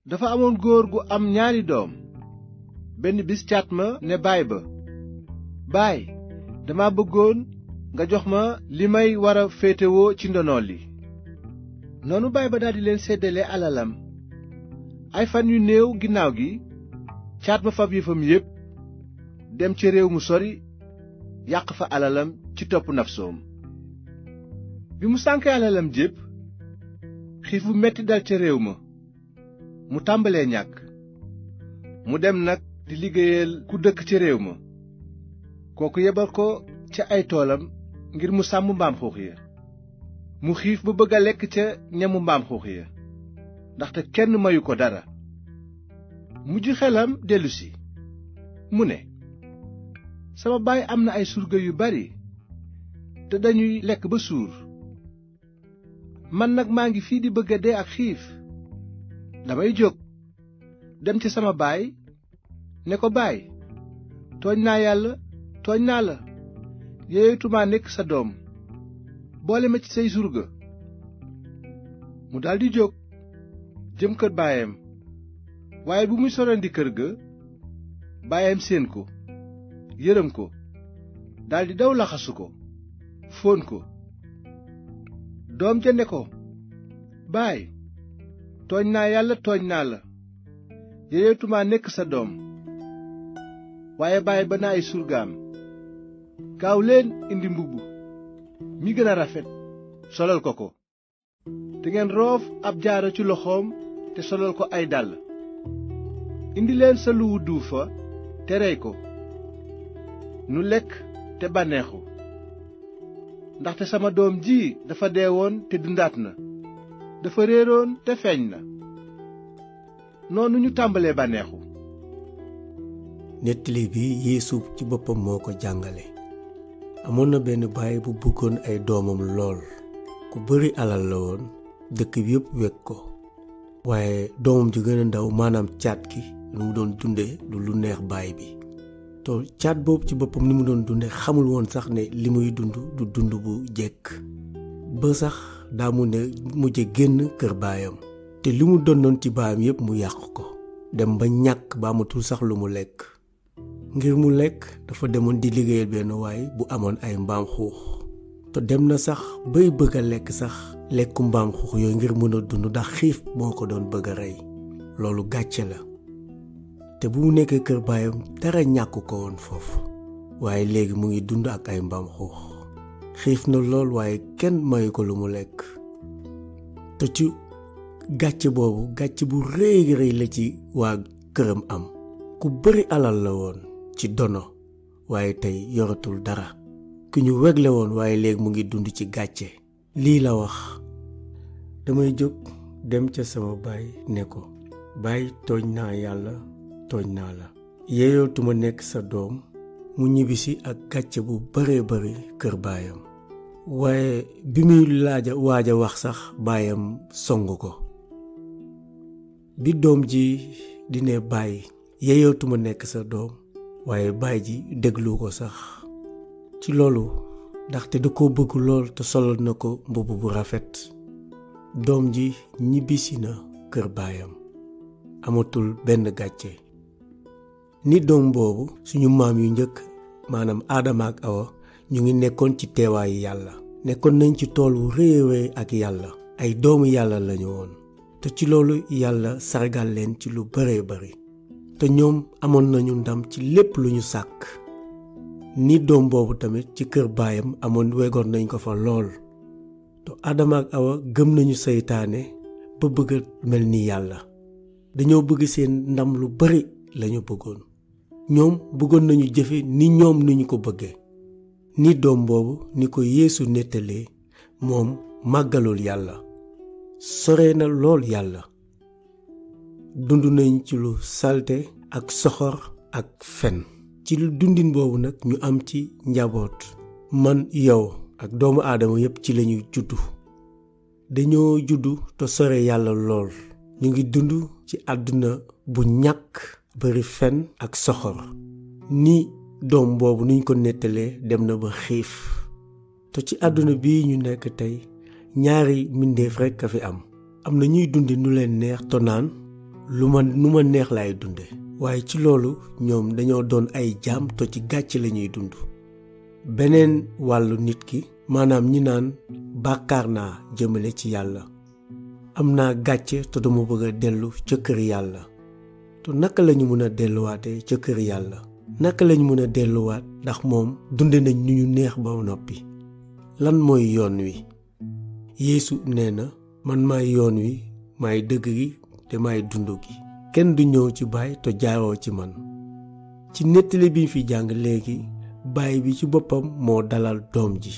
dafa amoon góor gu am ñaari doom. benn bis caat ma ne baay ba, baay, dama bëggoon nga jox ma li may war a féetewoo ci ndono li. noonu baay ba daldi leen séddale alalam. ay fan yu néew ginnaaw gi caat ma fab yëfam yépp dem ci réew mu sori, yàq fa alalam ci topp nafsoom. bi mu sànkee alalam jépp, xiif bu metti dal ca réew ma, mu tàmbalee ñàkk. mu dem nag di liggéeyal ku dëkk ca réew ma. kooku yebal ko ca ay toolam ngir mu sàmm mbaam xuux ya. mu xiif ba bëgg a lekk ca ñamu mbaam xuux ya, ndaxte kenn mayu ko dara. mujj xelam dellusi, mu ne, sama baay am na ay surga yu bari te dañuy lekk ba suur. man nag maa ngi fii di bëgg a dee ak xiif. damay jóg dem ci sama baay ne ko, baay, tooñ naa yàlla, tooñ naa la, yeeyatumaa nekk sa doom, boole ma ci say surga. mu daldi jóg jëm kër baayam. waaye bu muy sorandi kër ga, baayam séen ko, yërëm ko, daldi daw laxasu ko, fóon ko. doom ja ne ko, baay, tooñ naa yàlla, tooñ naa la, yeeyatumaa nekk sa doom. waaye baay ba na ay surgaam, gaaw leen indi mbubb mi gën a rafet, solal ko ko, te ngeen roof ab jaaro ci loxoom te solal ko ay dàll. indi leen sa luwu duufa te rey ko, nu lekk te bànneexu. ndaxte sama doom ji dafa deewoon te dundaat na, dafa réeroon te feeñ na. noonu ñu tàmbalee bànneexu. nettali bi Yeesu ci boppam moo ko jàngale. amoon na benn baay bu bëggoon ay doomam lool. ku bari alal la woon, dëkk bi yépp wekk ko. waaye doomam ji gën a ndaw, maanaam caat gi, lu mu doon dunde du lu neex baay bi. to caat boobu ci boppam ni mu doon dunde xamul woon sax ne li muy dund du dund bu jekk. ba sax daa mu ne mujje génn kër baayam. te li mu donnoon ci baayam yépp mu yàq ko, dem ba ñàkk ba amatul sax lu mu lekk. ngir mu lekk dafa demoon di liggéeyal benn waay bu amoon ay mbaam xuux. te dem na sax bay bëgg a lekk sax lekku mbaam xuux yooyu ngir mën a dund, ndax xiif moo ko doon bëgg a rey. loolu gàcce la. te bu mu nekkee kër baayam dara ñàkk ko woon foofu, waaye léegi mu ngi dund ak ay mbaam xuux. xiif na lool waaye kenn mayu ko lu mu lekk. te ci gàcce boobu, gàcce bu rëy rëy la ci waa këram am. ku bari alal la woon ci dono, waaye tey yoratul dara. ku ñu wegle woon, waaye léegi mu ngi dund ci gàcce. lii la wax, damay jóg dem ca sama baay ne ko, baay, tooñ naa yàlla, tooñ naa la, yeeyootuma nekk sa doom. mu ñibbisi ak gàcce bu baree bari kër baayam. waaye bi muy waaj a wax sax baayam song ko. bi doom ji di ne baay, yeeyootuma nekk sa doom, waaye baay ji déglu ko sax ci loolu, ndaxte da ko bëgg lool te solal na ko mbubb bu rafet. doom ji ñibbisi na kër baayam, amatul benn gàcce. ni doom boobu, suñu maam yu njëkk, maanaam Aadama ak Awa, ñu ngi nekkoon ci teewaayu yàlla. nekkoon nañ ci tool wu rëy ak yàlla. ay doomu yàlla lañu woon. te ci loolu yàlla sargal leen ci lu bare bari. te ñoom amoon nañu ndam ci lépp lu ñu sàkk. ni doom boobu tamit ci kër baayam amoon wegoon nañ ko fa lool. te Adama ak Awa gëm nañu seytaane ba bëgg mel ni yàlla. dañoo bëgg seen ndam lu bari lañu bëggoon. ñoom bëggoon nañu jëfe ni ñoom ni ñu ko bëggee. ni doom boobu ni ko Yeesu nettalee, moom màggalul yàlla, sore na lool yàlla. dund nañ ci lu salte ak soxor ak fen. ci lu dundin boobu nag ñu am ci njaboot. man, yow ak doomu aadama yépp ci lañuy juddu. dañoo juddu te sore yàlla lool. ñu ngi dund ci àdduna bu ñàkk, bari fen ak soxor. ni doom boobu nuñ ko nettalee, dem na ba xiif. te ci àdduna bii ñu nekk tey, ñaari mbindeef rekk a fi am. am na ñuy dundi nu leen neex to naan, nu ma neex laay dunde waaye ci loolu ñoom dañoo doon ay jaam te ci gàcce lañuy dund. beneen wàllu nit ki maanaam ñi naan bàkkaar naa jëmale ci yàlla, am naa gàcce te dama bëgg a dellu ca kër yàlla. te naka lañu mën a delluwaate ca kër yàlla? naka lañu mën a delluwaat ndax moom dunde nañ ñu neex ba noppi? lan mooy yoon wi? Yeesu nee na, man maay yoon wi, maay dëgg gi te maay dund gi. kenn du ñëw ci baay te jaaroo ci man. ci nettali bi fi jàng léegi, baay bi ci boppam moo dalal doom ji.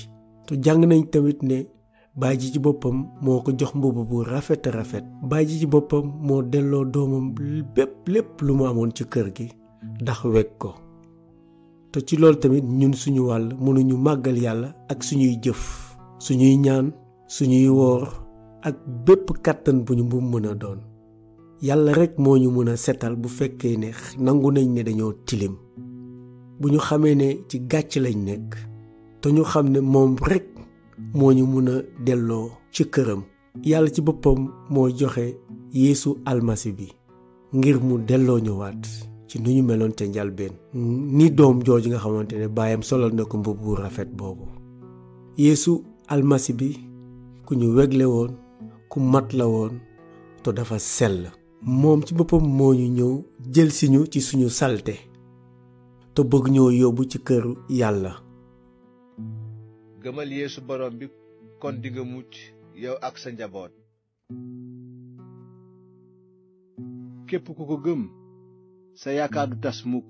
te jàng nañ tamit ne baay ji ci boppam moo ko jox mbubb bu rafet a rafet. baay ji ci boppam moo delloo doomam lépp lu mu amoon ci kër gi ndax weg ko. te ci loolu tamit ñun suñu wàll mënuñu màggal yàlla ak suñuy jëf, suñuy ñaan, suñuy woor ak bépp kàttan bu ñu mën a doon. yàlla rekk moo ñu mën a setal bu fekkee ne nangu nañ ne dañoo tilim. bu ñu xamee ne ci gàcc lañ nekk te ñu xam ne moom rekk moo ñu mën a delloo ci këram. yàlla ci boppam moo joxe Yeesu almasi bi ngir mu delloo ñëwaat ci nu ñu meloon ca njalbeen, ni doom jooju nga xamante ne baayam solal na ko mbubb bu rafet boobu. Yeesu almasi bi ku ñu wegle woon, ku mat la woon te dafa sell. moom ci boppam moo ñu ñëw jël si ñu ci suñu salte te bëgg ñoo yóbbu ci këru yàlla. gëmal Yeesu borom bi kon dinga mucc yow ak sa njaboot. képp ku ko gëm sa yaakaar du tas mukk.